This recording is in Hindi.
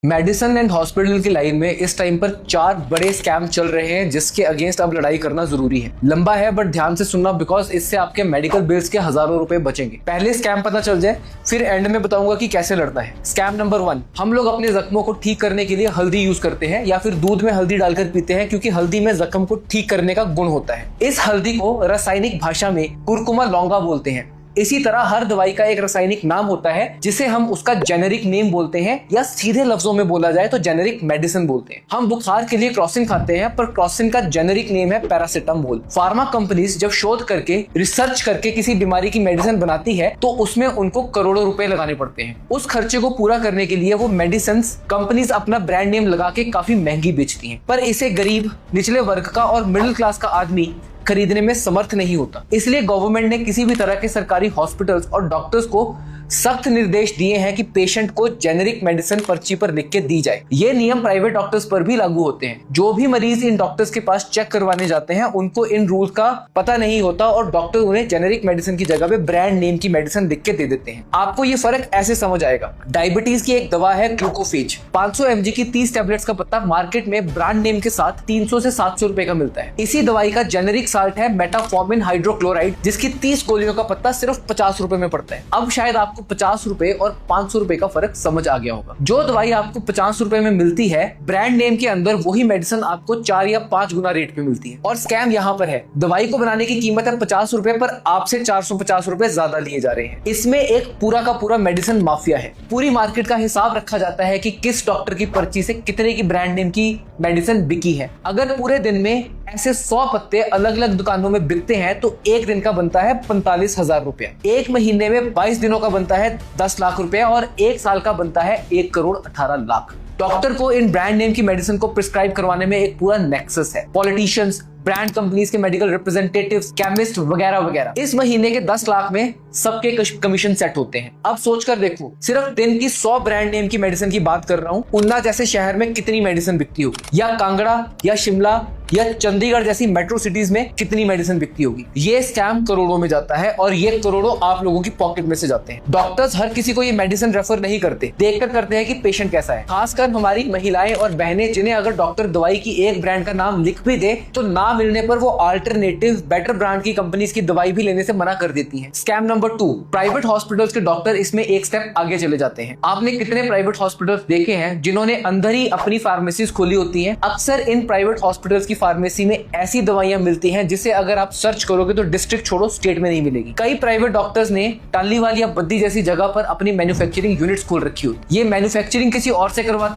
मेडिसिन एंड हॉस्पिटल की लाइन में इस टाइम पर 4 बड़े स्कैम चल रहे हैं जिसके अगेंस्ट अब लड़ाई करना जरूरी है। लंबा है बट ध्यान से सुनना, बिकॉज इससे आपके मेडिकल बिल्स के हजारों रुपए बचेंगे। पहले स्कैम पता चल जाए, फिर एंड में बताऊंगा कि कैसे लड़ना है। स्कैम नंबर 1, हम लोग अपने जख्मों को ठीक करने के लिए हल्दी यूज करते हैं या फिर दूध में हल्दी डालकर पीते हैं, क्योंकि हल्दी में जख्म को ठीक करने का गुण होता है। इस हल्दी को रासायनिक भाषा में कुरकुमा लौंगा बोलते हैं। इसी तरह हर दवाई का एक रासायनिक नाम होता है जिसे हम उसका जेनेरिक नेम बोलते हैं, या सीधे लफ्जों में बोला जाए तो जेनेरिक मेडिसिन बोलते हैं। हम बुखार के लिए क्रॉसिन खाते हैं, पर क्रॉसिन का जेनेरिक नेम है पैरासिटामोल। फार्मा कंपनीज जब शोध करके, रिसर्च करके किसी बीमारी की मेडिसिन बनाती है तो उसमें उनको करोड़ों रुपए लगाने पड़ते हैं। उस खर्चे को पूरा करने के लिए वो मेडिसिन कंपनीज अपना ब्रांड नेम लगा के काफी महंगी बेचती हैं, पर इसे गरीब, निचले वर्ग का और मिडिल क्लास का आदमी खरीदने में समर्थ नहीं होता। इसलिए गवर्नमेंट ने किसी भी तरह के सरकारी हॉस्पिटल्स और डॉक्टर्स को सख्त निर्देश दिए हैं कि पेशेंट को जेनेरिक मेडिसिन पर्ची पर लिख के दी जाए। ये नियम प्राइवेट डॉक्टर्स पर भी लागू होते हैं। जो भी मरीज इन डॉक्टर्स के पास चेक करवाने जाते हैं उनको इन रूल का पता नहीं होता और डॉक्टर उन्हें जेनेरिक मेडिसिन की जगह पे ब्रांड नेम की मेडिसिन लिख के दे देते हैं। आपको ये फर्क ऐसे समझ आएगा। डायबिटीज की एक दवा है ग्लूकोफेज, 500 mg की 30 टैबलेट्स का पत्ता मार्केट में ब्रांड नेम के साथ 300 से 700 रुपए का मिलता है। इसी दवाई का जेनेरिक साल्ट है मेटाफॉर्मिन हाइड्रोक्लोराइड, जिसकी 30 गोलियों का पत्ता सिर्फ 50 रुपए में पड़ता है। अब शायद आपको 50 रुपए और 500 रुपए का फर्क समझ आ गया होगा। जो दवाई आपको 50 रुपए में मिलती है, ब्रांड नेम के अंदर वही मेडिसिन आपको 4 या 5 गुना रेट पे मिलती है। और स्कैम यहाँ पर है, दवाई को बनाने की कीमत है 50 रुपए, पर आपसे 450 रुपए ज्यादा लिए जा रहे हैं। इसमें एक पूरा का पूरा मेडिसिन माफिया है। पूरी मार्केट का हिसाब रखा जाता है कि किस डॉक्टर की पर्ची से कितने की ब्रांड नेम की मेडिसिन बिकी है। अगर पूरे दिन में ऐसे 100 पत्ते अलग अलग दुकानों में बिकते हैं तो एक दिन का बनता है 45,000 रुपया, एक महीने में 22 दिनों का बनता है 10 लाख रुपया, और एक साल का बनता है 1 करोड़ 18 लाख। डॉक्टर को इन ब्रांड नेम की मेडिसिन को प्रिस्क्राइब करवाने में एक पूरा नेक्सस है। पॉलिटिशियंस, ब्रांड कंपनीज के मेडिकल रिप्रेजेंटेटिव्स, केमिस्ट वगैरह वगैरह। इस महीने के 10 लाख में सबके कमीशन सेट होते हैं। अब सोचकर देखो, सिर्फ दिन की 100 ब्रांड नेम की मेडिसिन की बात कर रहा हूँ, उन्ना जैसे शहर में कितनी मेडिसिन बिकती होगी, या कांगड़ा या शिमला या चंडीगढ़ जैसी मेट्रो सिटीज में कितनी मेडिसिन बिकती होगी। ये स्कैम करोड़ों में जाता है और ये करोड़ों आप लोगों की पॉकेट में से जाते हैं। डॉक्टर्स हर किसी को ये मेडिसिन रेफर नहीं करते, देखकर करते हैं कि पेशेंट कैसा है। खासकर हमारी महिलाएं और बहनें, जिन्हें अगर डॉक्टर दवाई की एक ब्रांड का नाम लिख भी दे तो ना मिलने पर वो अल्टरनेटिव बेटर ब्रांड की कंपनीज की दवाई भी लेने से मना कर देती हैं। स्कैम नंबर 2, प्राइवेट हॉस्पिटल्स के डॉक्टर इसमें एक स्टेप आगे चले जाते हैं। आपने कितने प्राइवेट हॉस्पिटल्स देखे हैं जिन्होंने अंदर ही अपनी फार्मेसीज खोली होती हैं। अक्सर इन प्राइवेट हॉस्पिटल्स की फार्मेसी में ऐसी दवाइयां मिलती हैं जिसे अगर आप सर्च करोगे तो डिस्ट्रिक्ट छोड़ो स्टेट में नहीं मिलेगी। कई प्राइवेट डॉक्टर्स ने टालीवाल या बद्दी जैसी जगह पर अपनी मैन्युफैक्चरिंग यूनिट्स खोल रखी होती है। ये मैन्युफैक्चरिंग किसी और से करवाते